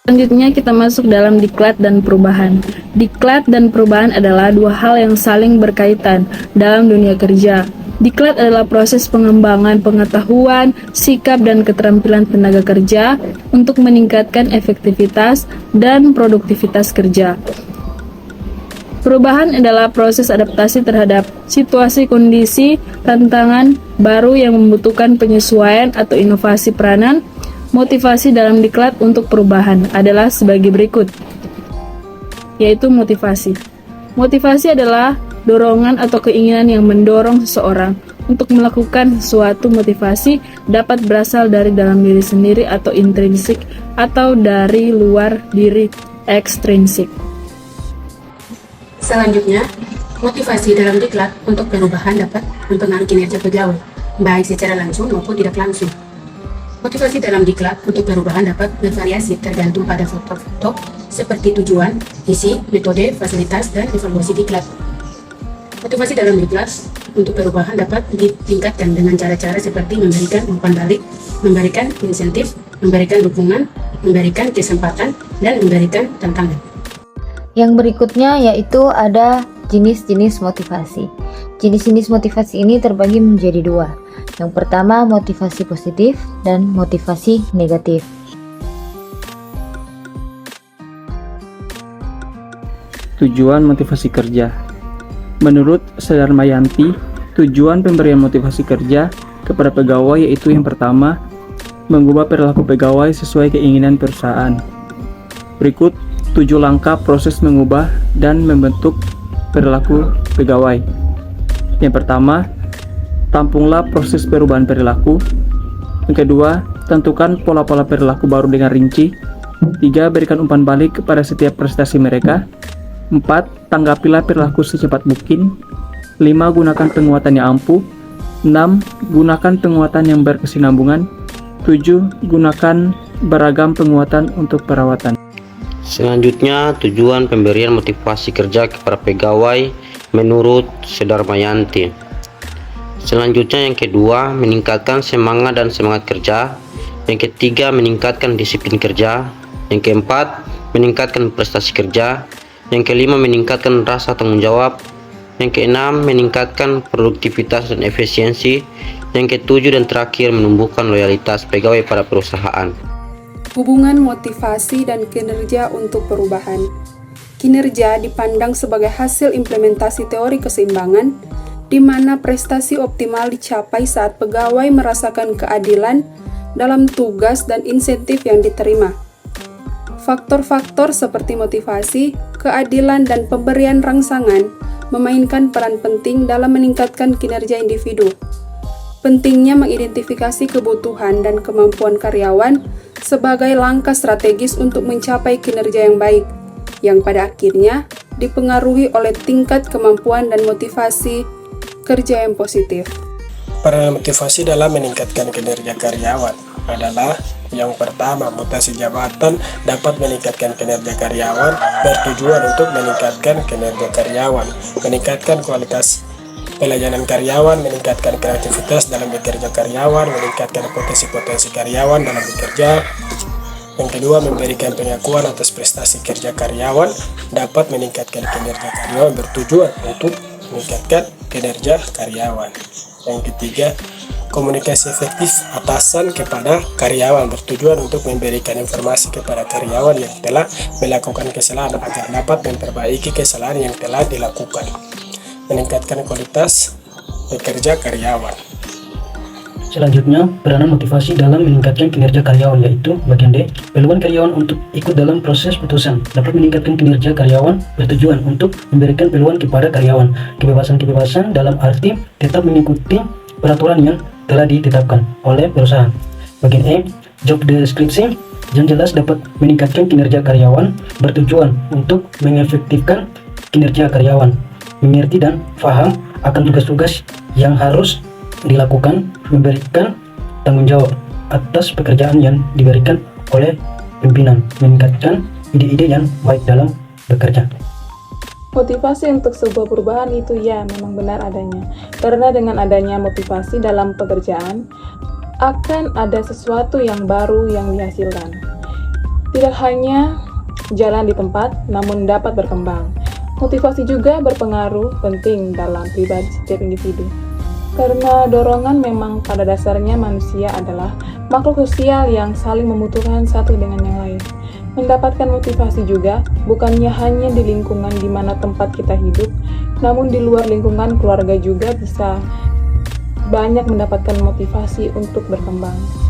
Selanjutnya kita masuk dalam diklat dan perubahan. Diklat dan perubahan adalah dua hal yang saling berkaitan dalam dunia kerja. Diklat adalah proses pengembangan pengetahuan, sikap, dan keterampilan tenaga kerja untuk meningkatkan efektivitas dan produktivitas kerja. Perubahan adalah proses adaptasi terhadap situasi, kondisi, tantangan baru yang membutuhkan penyesuaian atau inovasi peranan. Motivasi dalam diklat untuk perubahan adalah sebagai berikut, yaitu motivasi. Motivasi adalah dorongan atau keinginan yang mendorong seseorang untuk melakukan sesuatu. Motivasi dapat berasal dari dalam diri sendiri atau intrinsik, atau dari luar diri ekstrinsik. Selanjutnya, motivasi dalam diklat untuk perubahan dapat mempengaruhi kinerja pegawai, baik secara langsung maupun tidak langsung. Motivasi dalam diklat untuk perubahan dapat bervariasi tergantung pada faktor-faktor seperti tujuan, isi, metode, fasilitas, dan evaluasi diklat. Motivasi dalam diklat untuk perubahan dapat ditingkatkan dengan cara-cara seperti memberikan umpan balik, memberikan insentif, memberikan dukungan, memberikan kesempatan, dan memberikan tantangan. Yang berikutnya yaitu ada jenis-jenis motivasi. Jenis-jenis motivasi ini terbagi menjadi dua. Yang pertama, motivasi positif dan motivasi negatif. Tujuan motivasi kerja. Menurut Sudarmayanti, tujuan pemberian motivasi kerja kepada pegawai yaitu yang pertama, mengubah perilaku pegawai sesuai keinginan perusahaan. Berikut 7 langkah proses mengubah dan membentuk perilaku pegawai. Yang pertama, tampunglah proses perubahan perilaku. Yang kedua, tentukan pola-pola perilaku baru dengan rinci. 3. Berikan umpan balik kepada setiap prestasi mereka. 4. Tanggapilah perilaku secepat mungkin. 5. Gunakan penguatan yang ampuh. 6. Gunakan penguatan yang berkesinambungan. 7. Gunakan beragam penguatan untuk perawatan. Selanjutnya, tujuan pemberian motivasi kerja kepada pegawai menurut Sudarmayanti. Selanjutnya yang kedua, meningkatkan semangat dan semangat kerja. Yang ketiga, meningkatkan disiplin kerja. Yang keempat, meningkatkan prestasi kerja. Yang kelima, meningkatkan rasa tanggung jawab. Yang keenam, meningkatkan produktivitas dan efisiensi. Yang ketujuh dan terakhir, menumbuhkan loyalitas pegawai pada perusahaan. Hubungan motivasi dan kinerja untuk perubahan. Kinerja dipandang sebagai hasil implementasi teori keseimbangan, di mana prestasi optimal dicapai saat pegawai merasakan keadilan dalam tugas dan insentif yang diterima. Faktor-faktor seperti motivasi, keadilan, dan pemberian rangsangan memainkan peran penting dalam meningkatkan kinerja individu. Pentingnya mengidentifikasi kebutuhan dan kemampuan karyawan sebagai langkah strategis untuk mencapai kinerja yang baik, yang pada akhirnya dipengaruhi oleh tingkat kemampuan dan motivasi kerja yang positif. Peran motivasi dalam meningkatkan kinerja karyawan adalah yang pertama, mutasi jabatan dapat meningkatkan kinerja karyawan, bertujuan untuk meningkatkan kinerja karyawan, meningkatkan kualitas pelayanan karyawan, meningkatkan kreativitas dalam bekerja karyawan, meningkatkan potensi-potensi karyawan dalam bekerja. Yang kedua, memberikan pengakuan atas prestasi kerja karyawan dapat meningkatkan kinerja karyawan, bertujuan untuk meningkatkan kinerja karyawan. Yang ketiga, komunikasi efektif atasan kepada karyawan bertujuan untuk memberikan informasi kepada karyawan yang telah melakukan kesalahan agar dapat memperbaiki kesalahan yang telah dilakukan. Meningkatkan kualitas bekerja karyawan. Selanjutnya, peranan motivasi dalam meningkatkan kinerja karyawan yaitu bagian D. Peluang karyawan untuk ikut dalam proses putusan dapat meningkatkan kinerja karyawan, bertujuan untuk memberikan peluang kepada karyawan. Kebebasan-kebebasan dalam arti tetap mengikuti peraturan yang telah ditetapkan oleh perusahaan. Bagian E, job description yang jelas dapat meningkatkan kinerja karyawan, bertujuan untuk mengefektifkan kinerja karyawan, mengerti dan paham akan tugas-tugas yang harus dilakukan, memberikan tanggung jawab atas pekerjaan yang diberikan oleh pimpinan, meningkatkan ide-ide yang baik dalam bekerja. Motivasi untuk sebuah perubahan itu ya memang benar adanya, karena dengan adanya motivasi dalam pekerjaan akan ada sesuatu yang baru yang dihasilkan. Tidak hanya jalan di tempat, namun dapat berkembang. Motivasi juga berpengaruh penting dalam pribadi setiap individu. Karena dorongan memang pada dasarnya manusia adalah makhluk sosial yang saling membutuhkan satu dengan yang lain. Mendapatkan motivasi juga bukannya hanya di lingkungan di mana tempat kita hidup, namun di luar lingkungan keluarga juga bisa banyak mendapatkan motivasi untuk berkembang.